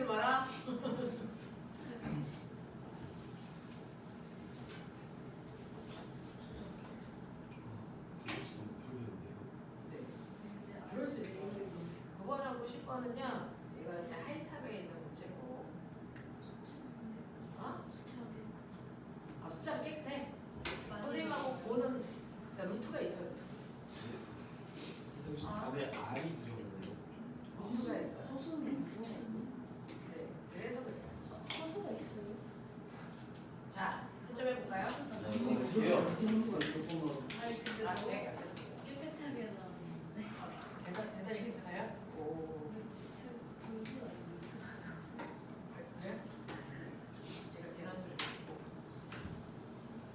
마라. 지금 모르겠는데요. 네. 근데 그럴 수 있어요. 9번하고 10번은요. 이거 이제 하이탑에 있는 문제고. 어? 아, 숫자가 깨끗해. 선생님하고 보는 그러니까 루트가 있어요. 루트. 선생님 혹시 답에 I 들어오나요? 루트가 있어요. 허수는 뭐? 네. 그래서 그래요. 허수가 있어요? 자, 채점해 볼까요? 돼요. 아니 근데 아, 너무 네, 알겠습니다. 깨끗하게 나왔는데 대단히 깨끗해요? 오. 루트 루트 그래요? 제가 계란 소리 듣고.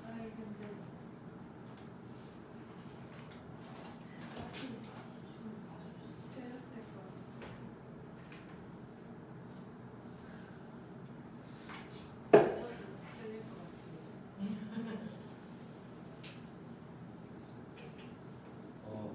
아니 근데 때렸을 거 저도 틀릴 것 같은데 어.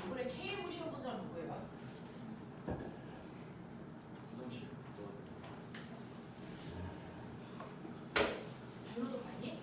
이번에 KM 시험 본 사람 누구예요? 부정실. 준호도 봤니?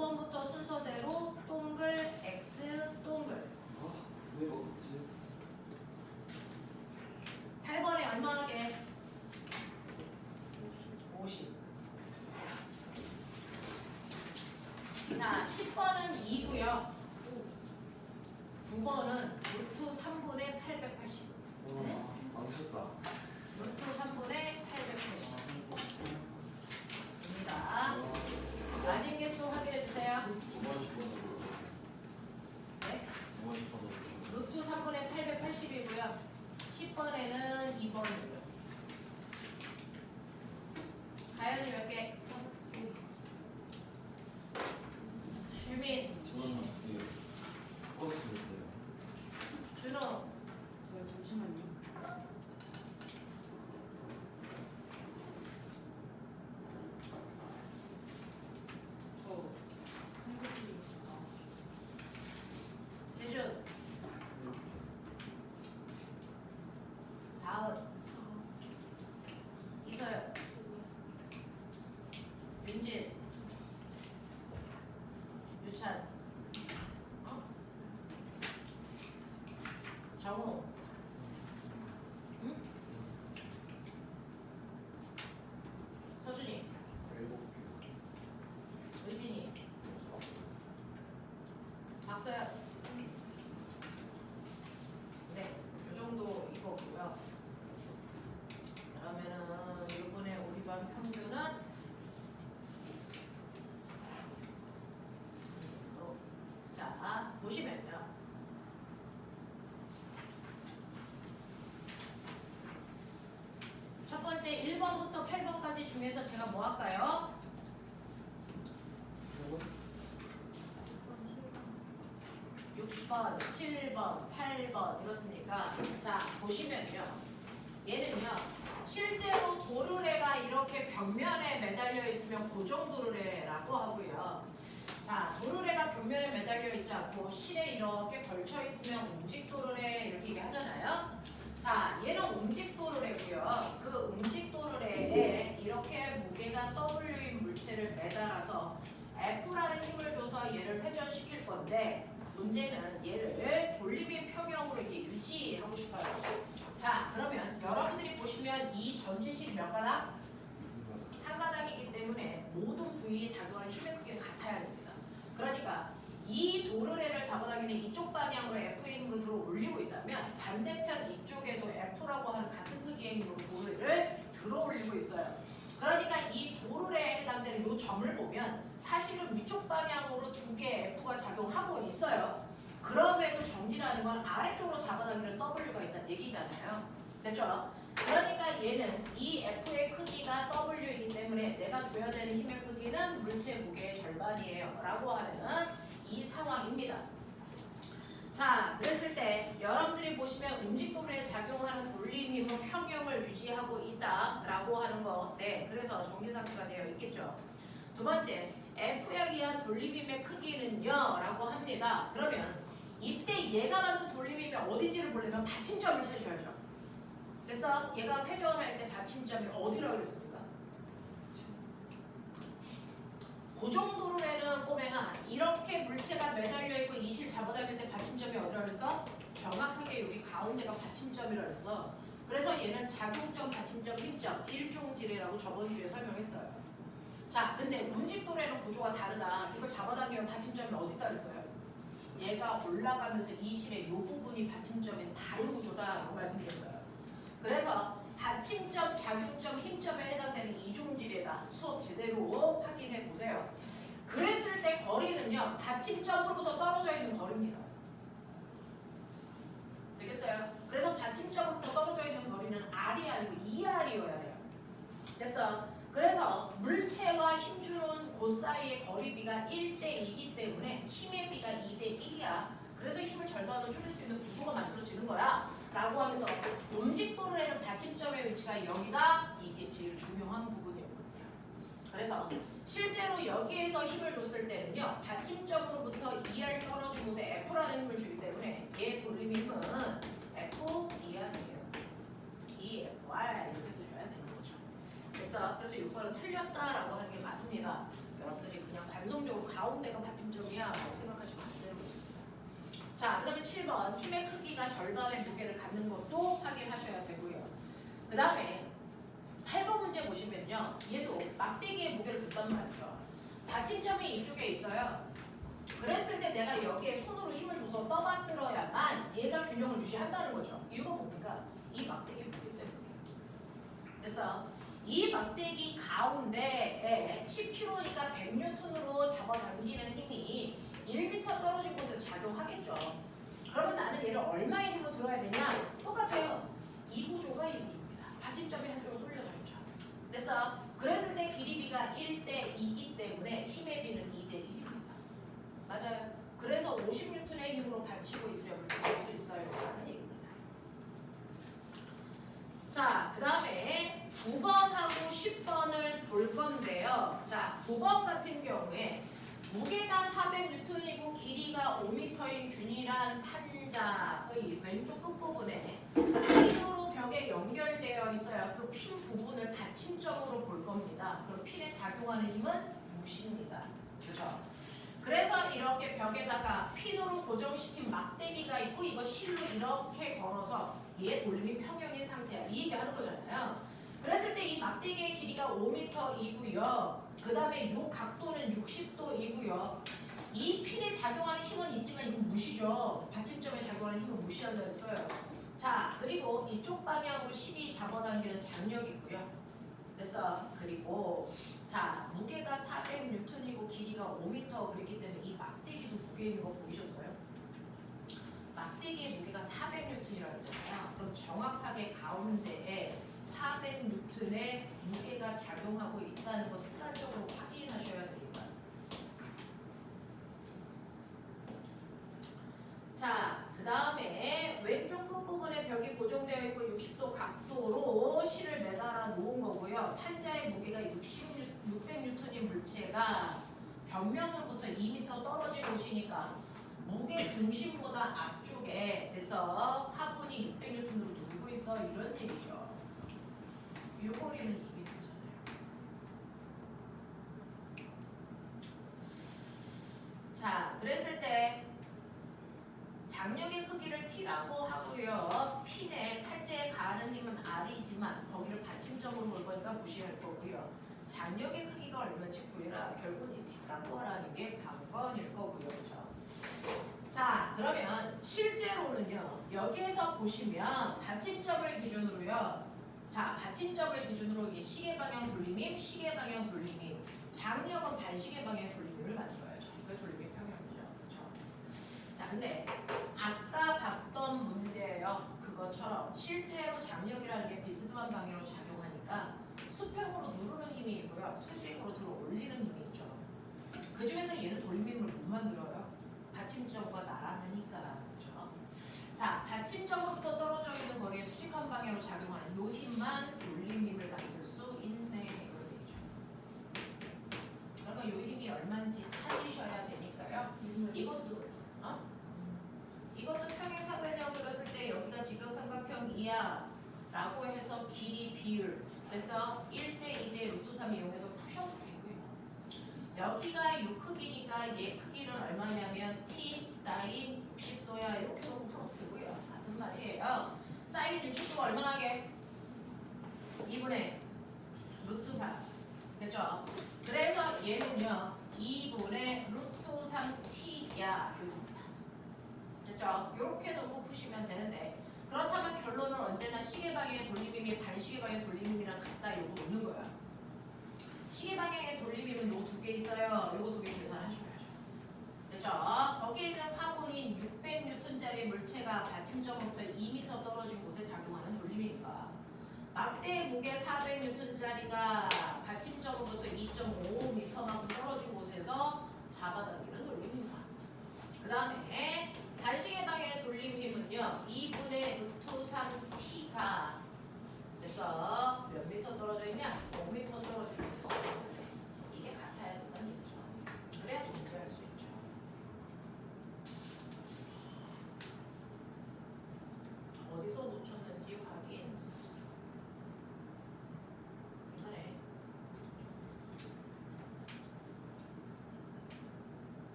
5번부터 순서대로 동글 X 동글. 왜 먹었지? 8번에 얼마 하게? 50. 자, 10번은 2고요. 9번은 루트 3분의 880. 망쳤다. 루트 3분의 880입니다. 맞은 개수 확인해 주세요. 2번 10번 네? 2번 10번 루트 3분의 880이고요. 10번에는 2번이고요. 가연이 몇 개? 주민, 저는 이게 버스 있어요. 준호, 잠시만요. 조, 재준, 다은, 이서연, 윤진, 유찬, 정우, 응? 서준이, 7개. 의진이, 박서연. 네, 요 정도 이거고요. 그러면은 이번에 우리 반 평균은 자 보시면요. 첫 번째 1번부터 8번까지 중에서 제가 뭐 할까요? 6번, 7번, 8번 이렇습니까? 자 보시면요. 얘는요. 실제로 도르래가 이렇게 벽면에 매달려 있으면 고정 도르래라고 하고요. 자 도르래가 벽면에 매달려 있지 않고 실에 이렇게 걸쳐 있으면 움직 도르래 이렇게 얘기하잖아요. 자 얘는 움직 도르래고요. 그 움직 도르래에 이렇게 무게가 W인 물체를 매달아서 F라는 힘을 줘서 얘를 회전시킬 건데 문제는 얘를 돌림의 평형으로 이렇게 유지하고 싶어요. 자 그러면 여러분들이 보시면 이 전체 실이 몇 가닥? 한 가닥이기 때문에 모든 부위에 작용하는 힘의 크기는 같아야 됩니다. 그러니까 이 도르래를 잡아당기는 이쪽 방향으로 F의 힘으로 들어 올리고 있다면 반대편 이쪽에도 F라고 하는 같은 크기의 힘으로 도르래를 들어 올리고 있어요. 그러니까 이 도르래에 해당되는 이 점을 보면 사실은 위쪽 방향으로 두 개의 F가 작용하고 있어요. 그럼에도 정지라는 건 아래쪽으로 잡아당기는 W가 있다는 얘기잖아요. 됐죠? 그러니까 얘는 이 F의 크기가 W이기 때문에 내가 줘야 되는 힘의 크기는 물체 무게의 절반이에요 라고 하는 이 상황입니다. 자 그랬을 때 여러분들이 보시면 움직도로에 작용하는 돌림 힘은 평형을 유지하고 있다 라고 하는 거. 네 그래서 정지 상태가 되어 있겠죠. 두 번째 F에 의한 돌림 힘의 크기는요 라고 합니다. 그러면 이때 얘가 만든 돌림 힘이 어딘지를 보려면 받침점을 찾으셔야죠. 그래서 얘가 회전할 때 받침점이 어디라고 그랬습니까? 고정 도르래는 꼬맹아 이렇게 물체가 매달려 있고 이 실 잡아당길 때 받침점이 어디라고 그랬어? 정확하게 여기 가운데가 받침점이라고 그랬어. 그래서 얘는 작용점, 받침점, 힘점 일중지례라고 저번 주에 설명했어요. 자 근데 움직 도르래는 구조가 다르다. 이거 잡아당기면 받침점이 어디다 그랬어요? 얘가 올라가면서 이 실의 이 부분이 받침점인 다른 구조다라고 말씀드렸어요. 그래서 받침점, 작용점, 힘점에 해당되는 이중지례다. 수업 제대로 확인해 보세요. 그랬을 때 거리는요. 받침점으로부터 떨어져 있는 거리입니다. 되겠어요? 그래서 받침점으로부터 떨어져 있는 거리는 R이 아니고 2R이어야 돼요. 됐어? 그래서 물체와 힘주는 그 사이의 거리비가 1대2이기 때문에 힘의 비가 2대1이야. 그래서 힘을 절반으로 줄일 수 있는 구조가 만들어지는 거야. 라고 하면서 움직도르래는 받침점의 위치가 여기다. 이게 제일 중요한 부분이었거든요. 그래서 실제로 여기에서 힘을 줬을 때는요. 받침점으로부터 2R 떨어진 곳에 F라는 힘을 주기 때문에 얘 돌림 힘은 F, 2R이에요. 2FR 이렇게 써줘야 되는 거죠. 그래서 6번은 틀렸다라고 하는 게 맞습니다. 여러분들이 그냥 관성적으로 가운데가 받침점이야 라고 생각하시면 안 되는 것입니다. 자, 그 다음에 7번 힘의 크기가 절반의 무게를 갖는 것도 확인하셔야 되고요. 그 다음에 8번 문제 보시면요. 얘도 막대기의 무게를 둔단 말이죠. 받침점이 이쪽에 있어요. 그랬을 때 내가 여기에 손으로 힘을 줘서 떠받들어야만 얘가 균형을 유지한다는 거죠. 이유가 뭡니까? 이 막대기 무게 때문이에요. 그래서 이 막대기 가운데에 10kg니까 100N으로 잡아당기는 힘이 1m 떨어진 곳에서 작용하겠죠. 그러면 나는 얘를 얼마의 힘으로 들어야 되냐? 똑같아요. 이 구조가 이 구조입니다. 받침점이 한쪽으로 쏠려져 있죠. 그래서 그랬을 때 길이비가 1대 2이기 때문에 힘의 비는 2대 1입니다. 맞아요. 그래서 50N의 힘으로 받치고 있으려면 볼 수 있어요. 라는 얘기입니다. 자, 그 다음에 9번하고 10번을 볼 건데요. 자, 9번 같은 경우에 무게가 400N이고 길이가 5m인 균일한 판자의 왼쪽 끝부분에 핀으로 벽에 연결되어 있어요. 그 핀 부분을 받침점으로 볼 겁니다. 그럼 핀에 작용하는 힘은 무시입니다. 그렇죠? 그래서 이렇게 벽에다가 핀으로 고정시킨 막대기가 있고 이거 실로 이렇게 걸어서 얘 돌림이 평형인 상태야. 이 얘기하는 거잖아요. 그랬을 때 이 막대기의 길이가 5m이고요. 그 다음에 이 각도는 60도이고요. 이 핀에 작용하는 힘은 있지만 이건 무시죠. 받침점에 작용하는 힘은 무시한다 했어요. 자, 그리고 이쪽 방향으로 실이 잡아당기는 장력이 있고요. 됐어. 그리고 자, 무게가 400N이고 길이가 5m 그렇기 때문에 이 막대기도 무게 있는 거 보이셨어요? 막대기의 무게가 400N이라고 했잖아요. 그럼 정확하게 가운데에 400N의 무게가 작용하고 있다는 거 습관적으로 확인하셔야 됩니다. 자, 그 다음에 왼쪽 끝부분에 벽이 고정되어 있고 60도 각도로 실을 매달아 놓은 거고요. 판자의 무게가 600N인 물체가 벽면으로부터 2m 떨어진 곳이니까 무게 중심보다 앞쪽에 돼서 화분이 600N으로 누르고 있어. 이런 얘기죠. 요거리는 2m잖아요. 자, 그랬을 때 장력의 크기를 T라고 하고요. 핀에 판자에 가하는 힘은 R이지만 거기를 받침점으로 볼 거니까 무시할 거고요. 장력의 크기가 얼마인지 구해라. 결국은 이 T값 구하라는 게 방건일 거고요. 그렇죠? 자, 그러면 실제로는요. 여기에서 보시면 받침점을 기준으로요. 자, 받침점을 기준으로 이 시계 방향 돌림임, 시계 방향 돌림임, 장력은 반시계 방향 돌림임을 맞춰야죠. 그 돌림이 평형이죠. 그렇죠? 자, 근데 아까 봤던 문제예요. 그것처럼 실제로 장력이라는 게 비스듬한 방향으로 작용하니까 수평으로 누르는 힘이 있고요. 수직으로 들어 올리는 힘이 있죠. 그 중에서 얘는 돌림임을 못 만들어요. 받침점과 나란하니까. 그렇죠? 자, 받침점으로부터 떨어져 있는 거리에 수직한 방향으로 작용하는 요 힘만 돌림힘을 만들 수 있네. 이걸 얘기죠. 그러니까 요 힘이 얼마인지 찾으셔야 되니까요. 이것도 평행사변형 들었을 때 여기가 직각삼각형이야 라고 해서 길이 비율 그래서 1대 2대 루트 3 이용해서 푸셔도 되고요. 여기가 요 크기니까 얘 크기는 얼마냐면 t 사인 60도야 이렇게 놓고 풀어도 되고요. 같은 말이에요. 사인 60도가 얼마나 하게? 2분의 루트 3 됐죠? 그래서 얘는요 2분의 루트 3t야 여기입니다. 됐죠? 이렇게 놓고 푸시면 되는데 그렇다면 결론은 언제나 시계 방향의 돌림힘이 반시계 방향의 돌림힘이랑 같다 이거 놓는 거야. 시계 방향의 돌림힘은 요 두 개 있어요. 요거 두 개 계산하셔야죠. 됐죠? 거기에 있는 화분인 600N짜리 물체가 받침점으로부터 2m 떨어진 곳에 작용하는 돌림입니다. 막대의 무게 400N짜리가 받침점으로부터 2.5m만큼 떨어진 곳에서 잡아당기는 돌림입니다. 그 다음에 반시계 방향의 돌림힘은요 2분의 루트 3t가 그래서 몇 미터 떨어져 있냐? 5m 떨어져 있어요. 이게 같아야 된다는 얘기죠. 그래야 존재할 수 있죠. 어디서 놓쳤는지 확인. 그래.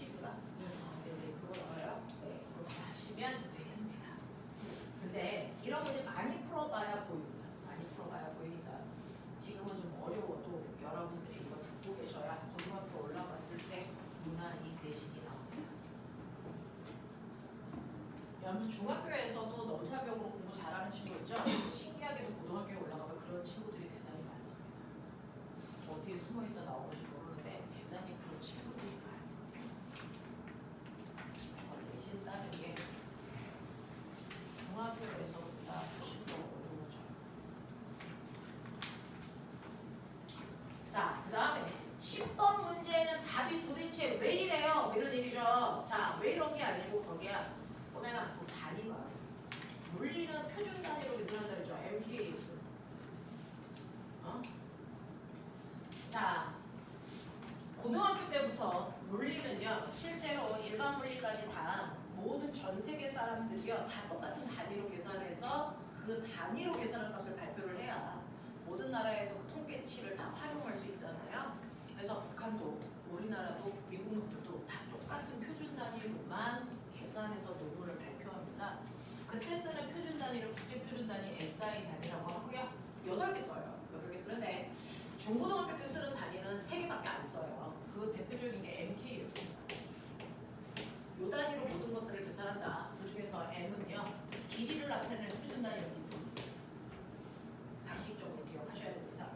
C구나. 네, 그걸 알아요? 네, 그렇게 하시면 되겠습니다. 근데 이런 거 이제 많이 풀어봐야 보입니다. 많이 풀어봐야 보이니까 지금은 좀 어려워도 여러분들이 이거 듣고 계셔야 고등학교 올라갔을 때 무난히 내신이 나옵니다. 여러분 중학교에서도 넘사벽으로 공부 잘하는 친구 있죠? 신기하게도 고등학교에 올라가면 그런 친구들이 대단히 많습니다. 어디에 숨어있다 나오는지 모르는데 대단히 그런 친구들이 많습니다. 내신 따는 게 중학교에서보다 훨씬 더 어려워져. 자, 그 다음에 10번 문제는 답이 도대체 왜 이래요? 이런 얘기죠. 자, 왜 이런 게 아니고 거기야. 보면은 그 단위가 물리는 표준 단위로 계산한다 그랬죠. MKS. 자, 고등학교 때부터 물리는요. 실제로 일반 물리까지 다 모든 전 세계 사람들이요. 다 똑같은 단위로 계산해서 그 단위로 계산한 값을 발표를 해야 모든 나라에서 그 통계치를 다 활용할 수 있잖아요. 그래서 북한도 우리나라도 미국 놈들도 다 똑같은 표준 단위로만 계산해서 논문을 발표합니다. 그때 쓰는 표준 단위를 국제 표준 단위 SI 단위라고 하고요. 8개 써요. 8개 쓰는데 중고등학교 때 쓰는 단위는 3개밖에 안 써요. 그 대표적인 게 MKS입니다. 요 단위로 모든 것들을 계산한다. 그 중에서 M은요. 길이를 나타내는 표준 단위입니다. 상식적으로 기억하셔야 됩니다.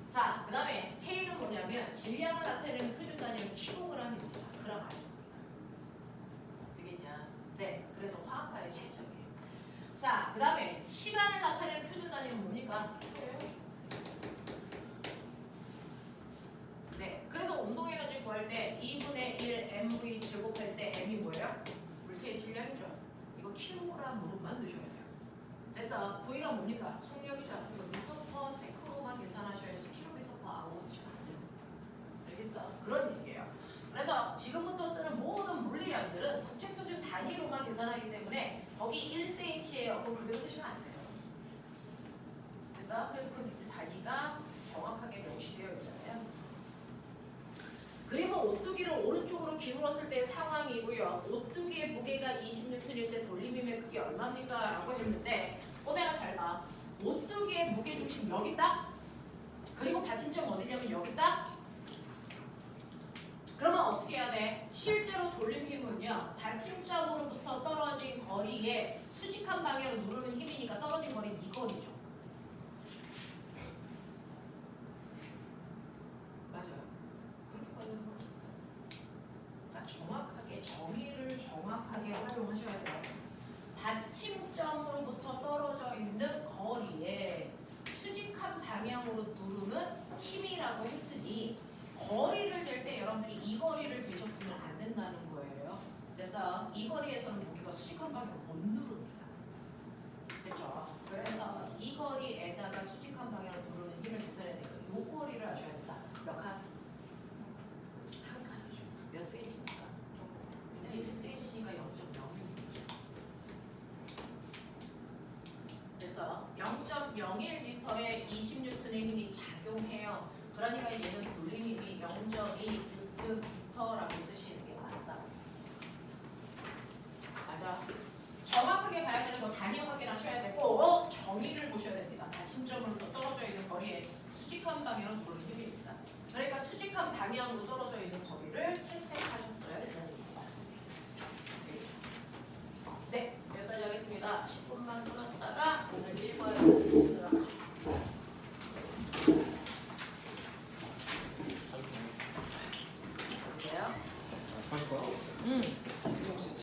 자, 그 다음에 K는 뭐냐면 질량을 나타내는 표준 단위는 kg입니다. 그람 안 씁니다. 되겠냐? 네, 그래서 화학과의 차이점이에요. 자, 그 다음에 시간을 나타내는 표준 단위는 뭡니까? 초예요. 네, 그래서 운동에너지 구할 때 2분의 1 mv 제곱할 때 m이 뭐예요? 물체의 질량이죠. 이거 kg으로만 넣으셔야 돼요. 됐어. V가 뭡니까? 속력이죠. 이거 m/s만 계산하셔야지 km/h 하시면 안 됩니다. 알겠어? 그런 얘기예요. 그래서 지금부터 쓰는 모든 물리량들은 국제표준 단위로만 계산하기 때문에 거기 1cm예요. 그거 그대로 쓰시면 안 돼요. 됐어? 그래서 그 밑에 단위가 정확하게 명시되어 있잖아요. 그리고 오뚜기를 오른쪽으로 기울었을 때 상황이고요. 오뚜기의 무게가 20N일 때 돌림힘의 그게 얼마입니까? 라고 했는데 꼬매가 잘 봐. 오뚜기의 무게중심 여기 있다? 그리고 받침점 어디냐면 여기 있다? 그러면 어떻게 해야 돼? 실제로 돌림힘은요. 받침점으로부터 떨어진 거리에 수직한 방향으로 누르는 힘이니까 떨어진 거리는 이 거리죠. 맞아요. 그렇게 받는 거예요. 그러니까 정확하게 정의를 정확하게 활용하셔야 돼요. 받침점으로부터 떨어져 있는 거리에 수직한 방향으로 누르는 힘이라고 했으니 거리를 잴 때 여러분들이 이 거리를 재셨으면 안 된다는 거예요. 그래서 이 거리에서는 무게가 수직한 방향으로 못 누릅니다. 됐죠? 그래서 이 거리에다가 수직한 방향으로 누르는 힘을 계산해야 되니까 이 거리를 아셔야 된다. 몇 칸? 한 칸이죠. 몇 cm입니까? 그냥 1cm니까 0.01m. 그래서 0.01m의 20N의 힘이 작용해요. 그러니까 얘는 돌림힘이 0.2Nm라고 쓰시는 게 맞다. 맞아. 정확하게 봐야 되는 거 단위 확인하셔야 되고 정의를 보셔야 됩니다. 받침점으로부터 떨어져 있는 거리에 수직한 방향으로 도는 힘입니다. 그러니까 수직한 방향으로 떨어져 있는 거리를 채택하셔야 됩니다.